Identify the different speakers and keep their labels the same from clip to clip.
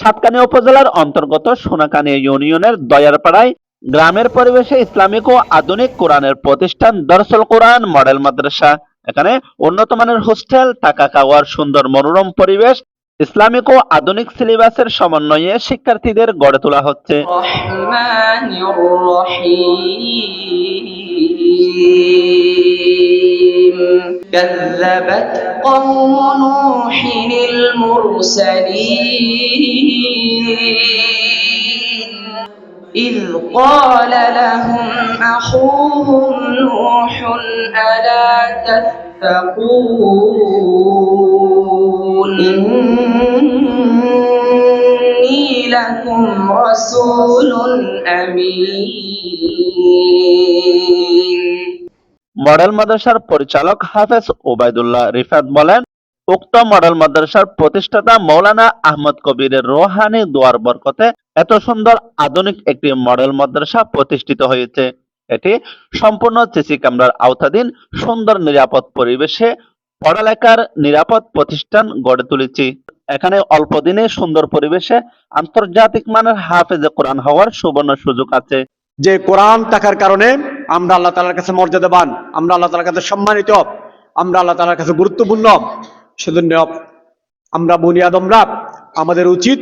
Speaker 1: সাতকানিয়া উপজেলার অন্তর্গত সোনাকানিয়া ইউনিয়নের দয়ারপাড়ায় গ্রামের পরিবেশে ইসলামিক ও আধুনিক কোরআনের প্রতিষ্ঠান দরসুল কোরআন মডেল মাদ্রাসা। এখানে উন্নত মানের হোস্টেল, থাকা খাওয়ার সুন্দর মনোরম পরিবেশ, ইসলামিক ও আধুনিক সিলেবাসের সমন্বয়ে শিক্ষার্থীদের গড়ে তোলা হচ্ছে।
Speaker 2: كذبت قوم نوح المرسلين إذ قال لهم أخوهم نوح ألا تتقون إني لكم رسول أمين।
Speaker 1: মডেল মাদ্রাসার পরিচালক হাফেজ ওবায়দুল্লাহ রিফাত বলেন, উক্ত মডেল মাদ্রাসার প্রতিষ্ঠাতা মৌলানা আহমদ কবিরের রোহানি দোয়ার বরকতে এত সুন্দর আধুনিক একটি মডেল মাদ্রাসা প্রতিষ্ঠিত হয়েছে। এটি সম্পূর্ণ সিসি ক্যামেরার আওতাধীন সুন্দর নিরাপদ পরিবেশে পড়ালেখার নিরাপদ প্রতিষ্ঠান গড়ে তুলেছি। এখানে অল্প দিনে সুন্দর পরিবেশে আন্তর্জাতিক মানের হাফেজে কোরআন হওয়ার সুবর্ণ সুযোগ আছে।
Speaker 3: যে কোরআন থাকার কারণে আমরা আল্লাহ তাআলার কাছে মর্যাদাবান, আমরা আল্লাহ তাআলার কাছে সম্মানিত, আমরা আল্লাহ তাআলার কাছে গুরুত্বপূর্ণ। সেজন্য আমরা বনি আদমরা আমাদের উচিত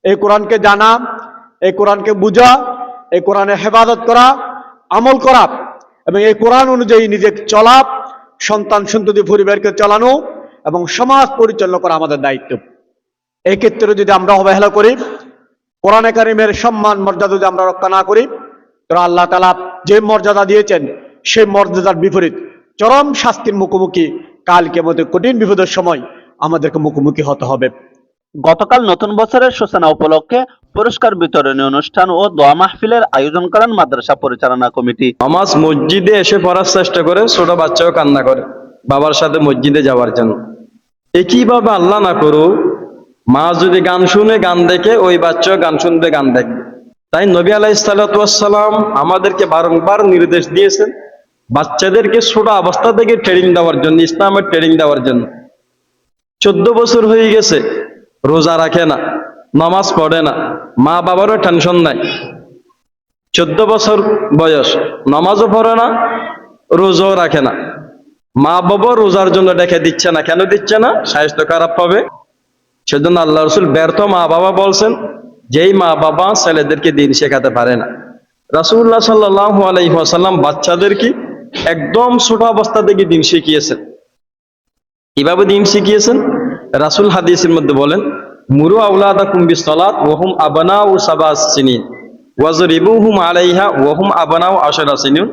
Speaker 3: এই কোরআনকে জানা, এই কোরআনকে বুঝা, এই কোরআনের হেফাজত করা, আমল করা এবং এই কোরআন অনুযায়ী নিজে চলা, সন্তান সন্ততি পরিবারকে চালানো এবং সমাজ পরিচালনা করা আমাদের দায়িত্ব। এই ক্ষেত্রে যদি আমরা অবহেলা করি, কোরআনে কারিমের সম্মান মর্যাদা যদি আমরা রক্ষা না করি, তো আল্লাহ তাআলা যে মর্যাদা দিয়েছেন সেই মর্যাদার বিপরীত চরম শাস্তির মুখোমুখি কাল কিয়ামতের কঠিন বিপদের সময় আমাদেরকে মুখোমুখি হতে হবে।
Speaker 1: গতকাল নতুন বছরের সূচনা উপলক্ষে পুরস্কার বিতরণী অনুষ্ঠান ও দোয়া মাহফিলের আয়োজন করেন মাদ্রাসা পরিচালনা কমিটি।
Speaker 4: নামাজ মসজিদে এসে পড়ার চেষ্টা করে, ছোট বাচ্চাও কান্না করে বাবার সাথে মসজিদে যাওয়ার জন্য। একইভাবে আল্লাহ না করুক, মা যদি গান শুনে, গান দেখে, ওই বাচ্চাও গান শুনবে, গান দেখবে। তাই নবী আলাইহিস সালাতু ওয়াস সালাম আমাদেরকে বারংবার নির্দেশ দিয়েছেন বাচ্চাদেরকে ছোট অবস্থা থেকে ট্রেনিং দেওয়ার জন্য, ইসলামের ট্রেনিং দেওয়ার জন্য। 14 বছর হয়ে গেছে, রোজা রাখে না, নামাজ পড়ে না, মা বাবারও টেনশন নাই। 14 বছর বয়স, নামাজও পড়ে না, রোজাও রাখে না, মা বাবা রোজার জন্য ডেকে দিচ্ছে না। কেন দিচ্ছে না? স্বাস্থ্য খারাপ পাবে। সেজন্য আল্লাহ রাসূল ব্যর্থ মা বাবা বলছেন, যেই মা বাবা ছেলেদেরকে দিন শেখাতে পারে না। রাসূলুল্লাহ সাল্লাল্লাহু আলাইহি ওয়াসাল্লাম বাচ্চাদেরকে একদম ছোট অবস্থা থেকে দিন শিখিয়েছেন। কিভাবে দিন শিখিয়েছেন? রাসূল হাদিসের মধ্যে বলেন, মুরু আওলাদাকুম বিসসালাত ওয়া হুম আবনাউ সাবাস সিনিন ওয়াজরিবুহুম আলাইহা ওয়া হুম আবনাউ আশরা সিনিন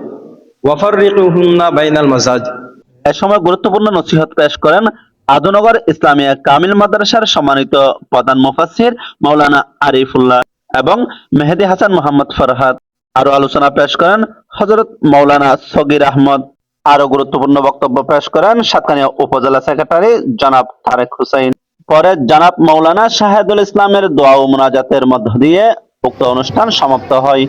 Speaker 4: ওয়াফাররিকুহুন্না বাইনাল মাসাজিদ।
Speaker 1: এ সময় গুরুত্বপূর্ণ নসিহত পেশ করেন আদনগর ইসলামিয়া কামিল মাদ্রাসার সম্মানিত প্রধান মুফাসসির মাওলানা আরিফুল্লাহ এবং মেহেদী হাসান মোহাম্মদ ফরহাদ। আরো আলোচনা পেশ করেন হযরত মাওলানা সগীর আহমদ। আরো গুরুত্বপূর্ণ বক্তব্য পেশ করেন সাতকানিয়া উপজেলা সেক্রেটারি জনাব তারেক হুসাইন। পরে জনাব মাওলানা শাহেদুল ইসলামের দোয়া ও মুনাজাতের মধ্য দিয়ে উক্ত অনুষ্ঠান সমাপ্ত হয়।